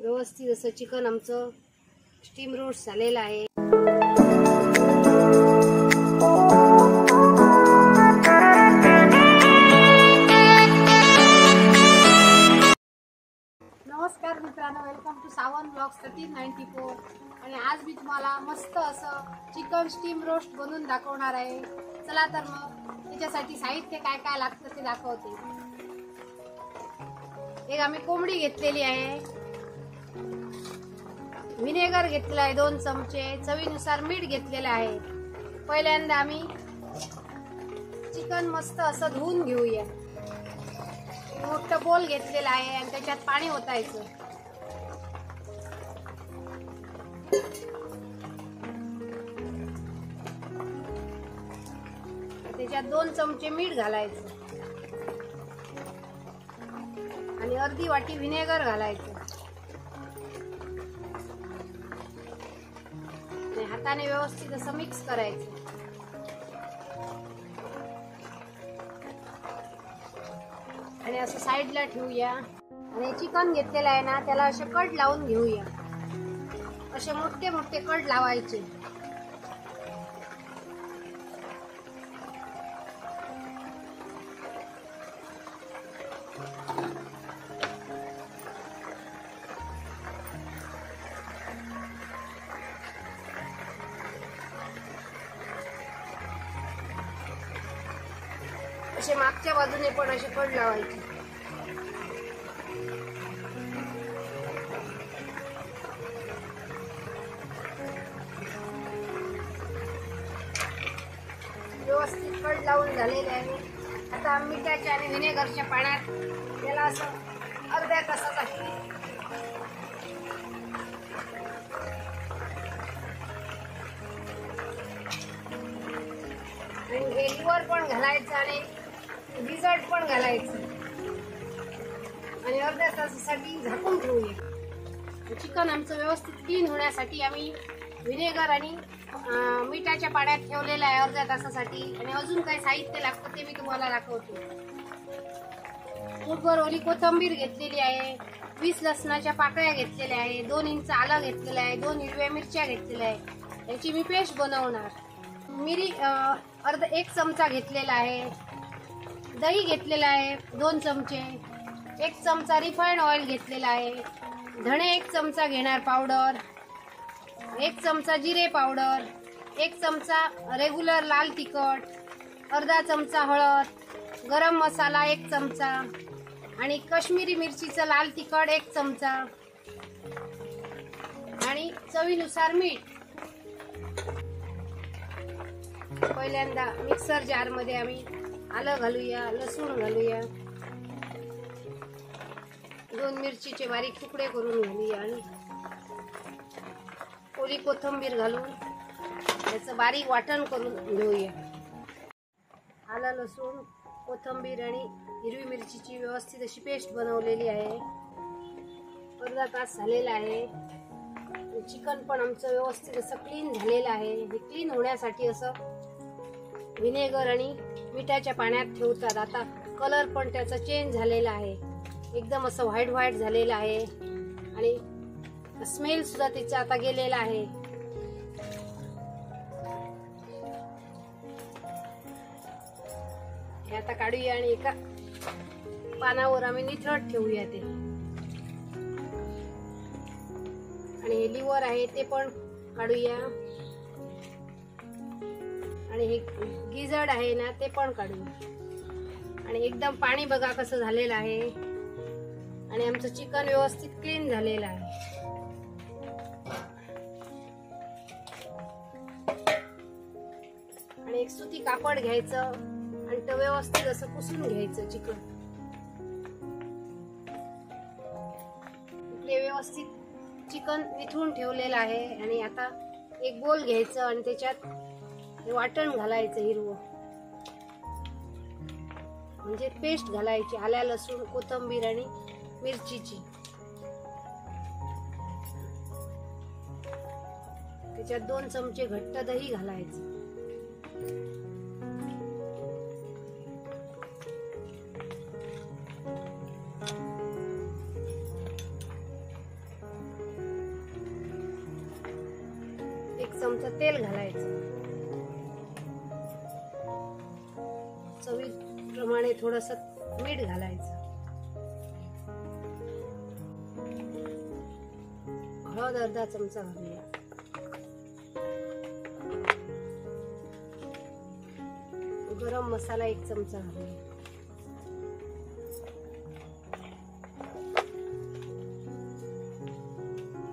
व्यवस्थित असं चिकन आमचं स्टीम रोस्ट झालेलं आहे। नमस्कार मित्रांनो, वेलकम टू सावन ब्लॉग्स 1394। आणि आज मी तुम्हाला मस्त असं चिकन स्टीम रोस्ट बनवून दाखवणार आहे। चला तर मग त्याच्यासाठी साहित्य काय काय लागतं ते दाखवते। एक आम्ही कोंबडी घेतलेली आहे, व्हिनेगर घेतलेला आहे 2 चमचे, चवीनुसार मीठ घेतलेलं आहे। पहिल्यांदा आम्ही चिकन मस्त असं धुवून घेऊया। मोठं बोल घेतलेला आहे आणि त्याच्यात पाणी ओतायचं। त्याच्यात 2 चमचे मीठ घालायचं आणि अर्धी वाटी व्हिनेगर घालायचं आणि हाताने व्यवस्थित असं मिक्स करायचं। आणि असं साईडला ठेवूया। आणि चिकन घेतलेलं आहे ना, त्याला असे कट लावून घेऊया। असे मोठे मोठे कट लावायचे। असे मागच्या बाजूने पण असे कट लावायचे। व्यवस्थित कट लावून झालेले आहे। आता मिठाच्या आणि व्हिनेगरच्या पाण्यात त्याला असं अर्ध्या तासासाठी आणि लिव्हर पण घालायचं आणि गिझट पण घालायचं आणि अर्ध्या तासासाठी झाकून ठेवूया। चिकन आमचं व्यवस्थित क्लीन होण्यासाठी आम्ही व्हिनेगर आणि मिठाच्या पाण्यात ठेवलेलं आहे अर्ध्या तासासाठी। आणि अजून काही साहित्य लागतं ते मी तुम्हाला दाखवते। मूठभर ओली कोथिंबीर घेतलेली आहे, 20 लसणाच्या पाकळ्या घेतलेल्या आहे, 2 इंच आलं घेतलेलं आहे, 2 हिरव्या मिरच्या घेतलेल्या आहे। याची मी पेस्ट बनवणार। मिरी 1 चमचा घेतलेला आहे, दही घेतलेला आहे 2 चमचे, 1 चमचा रिफाइंड ऑइल घेतलेला आहे, धणे 1 चमचा घेणार पावडर, 1 चमचा जिरे पावडर, 1 चमचा रेग्युलर लाल तिखट, अर्धा चमचा हळद, गरम मसाला 1 चमचा आणि काश्मीरी मिरचीचं लाल तिखट 1 चमचा आणि चवीनुसार मीठ। पहिल्यांदा मिक्सर जार मध्ये आम्ही आलं घालूया, लसूण घालूया, 2 मिरचीचे बारीक तुकडे करून घालूया आणि ओली कोथिंबीर घालून याचं बारीक वाटण करून घेऊया। आलं, लसूण, कोथिंबीर आणि हिरवी मिरचीची व्यवस्थित अशी पेस्ट बनवलेली आहे। अर्धा तास झालेला आहे। चिकन पण आमचं व्यवस्थित असं क्लीन झालेलं आहे। हे क्लीन होण्यासाठी असं व्हिनेगर आणि मिठाच्या पाण्यात ठेवतात। आता कलर पण त्याचा चेंज झालेला आहे, एकदम असं व्हाईट व्हाईट झालेलं आहे आणि स्मेल सुद्धा त्याचा आता गेलेला आहे। हे आता काढूया आणि एका पानावर आम्ही निथळत ठेवूया ते। आणि हे लिव्हर आहे ते पण काढूया आणि हे गिझट आहे ना ते पण काढूया। आणि एकदम पाणी बघा कसं झालेलं आहे आणि आमचं चिकन व्यवस्थित क्लीन झालेलं आहे। आणि एक सुती कापड घ्यायचं आणि ते व्यवस्थित असं पुसून घ्यायचं चिकन। इकडे व्यवस्थित चिकन निथळून ठेवलेलं आहे। आणि आता एक बोल घ्यायचं आणि त्याच्यात वाटण घालायचं हिरवं, म्हणजे पेस्ट घालायची आल्या लसूण कोथिंबीर आणि मिरचीची। त्याच्यात 2 चमचे घट्ट दही घालायचं। चमचा तेल घालायचं, चवीप्रमाणे थोडस मीठ घालायचं, हळद अर्धा चमचा घालूया, गरम मसाला 1 चमचा घालूया,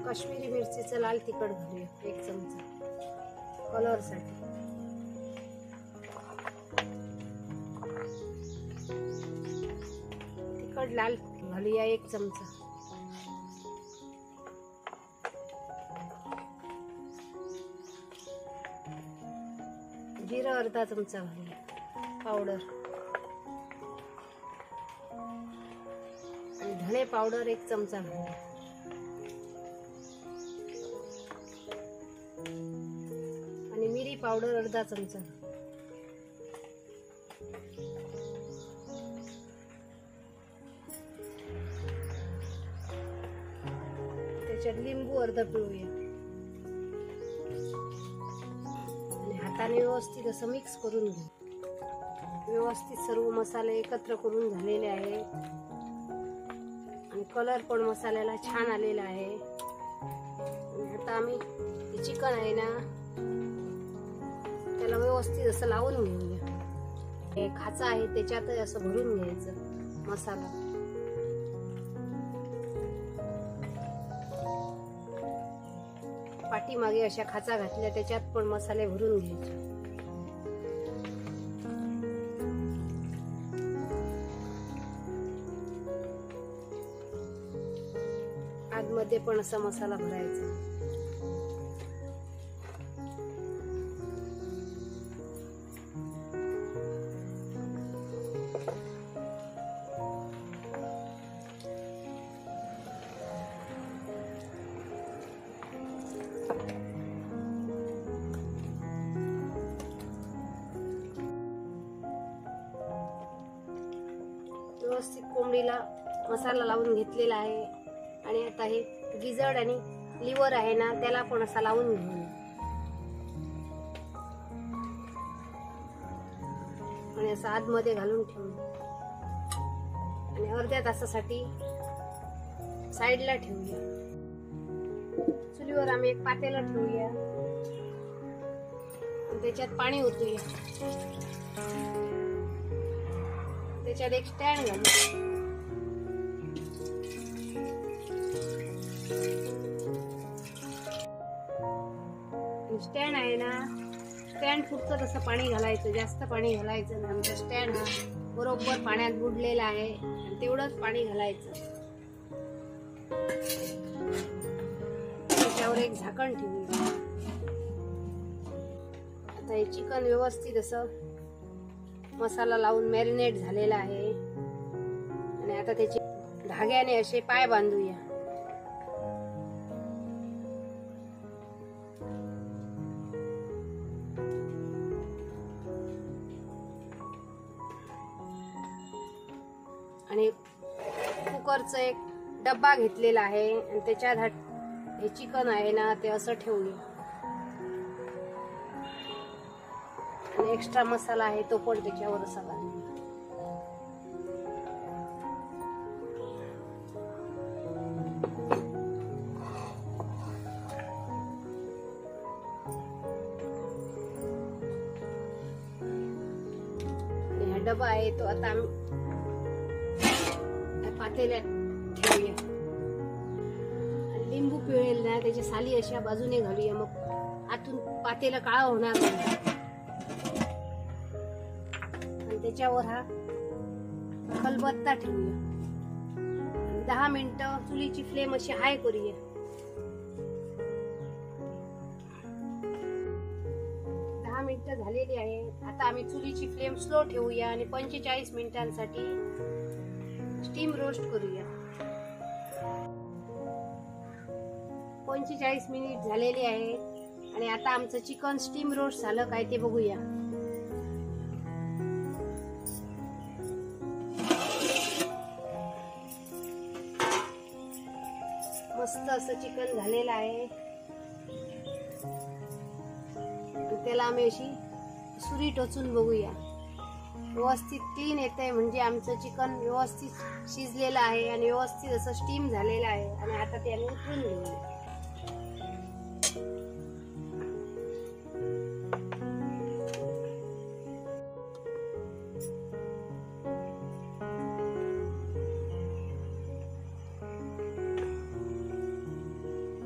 काश्मीरी मिरचीचं लाल तिखट घालूया 1 चमचा कलर साठी, तिखट लाल घालूया 1 चमचा, जिरं अर्धा चमचा घालूया पावडर, आणि धणे पावडर 1 चमचा घालूया, आणि मिरी पावडर अर्धा चमचा, त्याच्यात लिंबू अर्धा पिळूया, आणि हाताने व्यवस्थित असं मिक्स करून घेऊ. व्यवस्थित सर्व मसाले एकत्र करून झालेले आहे, आणि कलर पण मसाल्याला छान आलेला आहे. आणि आता आम्ही चिकन आहे ना त्याला व्यवस्थित असं लावून घेऊया. हे खाचा आहे त्याच्यात असं भरून घ्यायचं मसाला. पाठीमागे अशा खाचा घातल्या त्याच्यात पण मसाले भरून घ्यायचे. आतमध्ये पण असा मसाला भरायचा. व्यवस्थित कोंबडीला मसाला लावून घेतलेला आहे. आणि आता हे गिजड आणि लिव्हर आहे ना त्याला पण असा लावून घेऊ, आणि असं आतमध्ये घालून ठेवू, आणि अर्ध्या तासासाठी साईडला ठेवूया. चुलीवर आम्ही एक पातेलं ठेवूया, आणि त्याच्यात पाणी ओतूया. त्याच्यात एक स्टँड घालू. स्टँड आहे ना, स्टँड फुटतं तसं पाणी घालायचं, जास्त पाणी घालायचं नाही. आमचा स्टँड हा बरोबर पाण्यात बुडलेला आहे, तेवढंच पाणी घालायचं. त्याच्यावर एक झाकण ठेवूया. आता हे चिकन व्यवस्थित असं मसाला लावून मॅरिनेट झालेला आहे, आणि आता त्याचे धाग्याने असे पाय बांधूया. आणि कुकरचा एक डब्बा घेतलेला आहे, आणि त्याच्यात हे चिकन आहे ना ते असं ठेवूया. आणि एक्स्ट्रा मसाला आहे तो पण त्याच्यावर असा घालूया. आणि हा डबा आहे तो आता आम्ही पातेल्यात ठेवूया. लिंबू पिळेल ना त्याच्या साली अशा बाजूने घालूया, मग आतून पातेलं काळं होणार नाही. आणि त्याच्यावर हा खलबत्ता ठेवूया. 10 मिनिटं चुलीची फ्लेम अशी हाय करूया. 10 मिनिटं झालेली आहे. आता आम्ही चुलीची फ्लेम स्लो ठेवूया आणि 45 मिनिटांसाठी स्टीम रोस्ट करूया. 45 मिनिट झालेले आहे, आणि आता आमचं चिकन स्टीम रोस्ट झालं काय ते बघूया. मस्त असं चिकन झालेलं आहे. त्याला आम्ही अशी सुरी टोचून बघूया. व्यवस्थित क्लीन येतंय म्हणजे आमचं चिकन व्यवस्थित शिजलेलं आहे आणि व्यवस्थित असं स्टीम झालेलं आहे. आणि आता ते आम्ही उतरून घेऊया.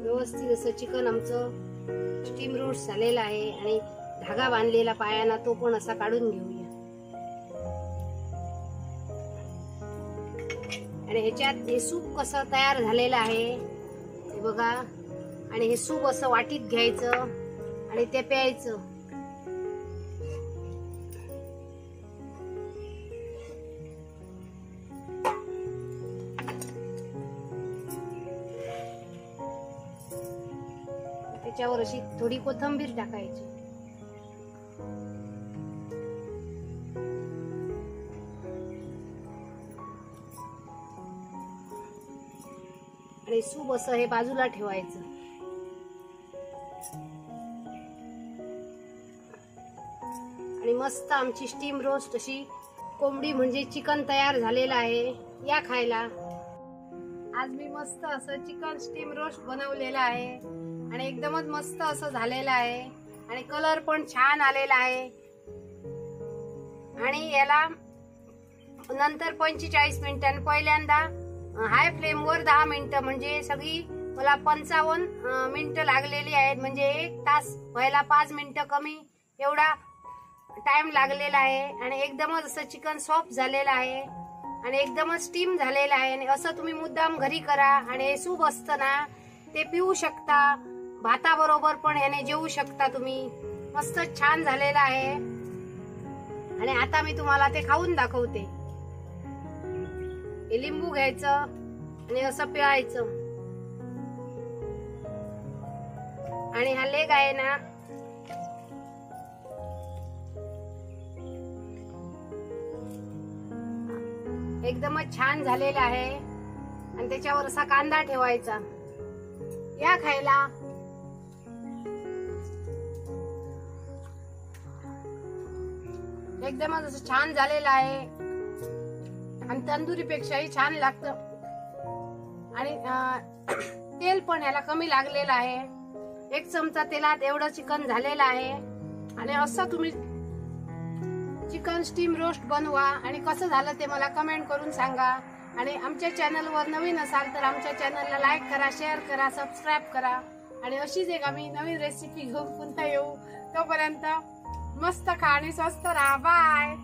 व्यवस्थित असं चिकन आमचं स्टीम रोस्ट झालेलं आहे आणि धागा बांधलेला पायाना तो पण असा काढून घेऊया. आणि ह्याच्यात हे सूप कसं तयार झालेलं आहे हे बघा. आणि हे सूप असं वाटीत घ्यायचं आणि ते प्यायचं. त्याच्यावर अशी थोडी कोथिंबीर टाकायची. आणि सूप असं हे बाजूला ठेवायचं. आणि मस्त आमची स्टीम रोस्ट अशी कोंबडी म्हणजे चिकन तयार झालेलं आहे. या खायला. आज मी मस्त असं चिकन स्टीम रोस्ट बनवलेलं आहे आणि एकदमच मस्त असं झालेलं आहे आणि कलर पण छान आलेला आहे. आणि याला नंतर 45 मिनिटांनी पहिल्यांदा हाय फ्लेम वर 10 मिनिटं म्हणजे सगळी मला 55 मिनिटं लागलेली आहेत. म्हणजे 1 तास व्हायला 5 मिनिटं कमी एवढा टाइम लागलेला आहे. आणि एकदमच असं चिकन सॉफ्ट झालेलं आहे आणि एकदमच स्टीम झालेलं आहे. आणि असं तुम्ही मुद्दाम घरी करा. आणि हे सूप असतं ना ते पिऊ शकता. भाताबरोबर पण याने जेवू शकता तुम्ही. मस्त छान झालेलं आहे. आणि आता मी तुम्हाला ते खाऊन दाखवते. हे लिंबू घ्यायचं आणि असं पिळायचं. आणि हा लेग आहे ना एकदमच छान झालेला आहे. आणि त्याच्यावर असा कांदा ठेवायचा. या खायला. एकदमच असं छान झालेलं आहे आणि तंदुरीपेक्षाही छान लागतं. आणि तेल पण याला कमी लागलेलं आहे. 1 चमचा तेलात एवढं चिकन झालेलं आहे. आणि असं तुम्ही चिकन स्टीम रोस्ट बनवा आणि कसं झालं ते मला कमेंट करून सांगा. आणि आमच्या चॅनलवर नवीन असाल तर आमच्या चॅनलला लाईक करा, शेअर करा, सबस्क्राईब करा. आणि अशीच एक आम्ही नवीन रेसिपी घेऊन पुन्हा येऊ. तोपर्यंत मस्त खा आणि स्वस्त राहा. बाय.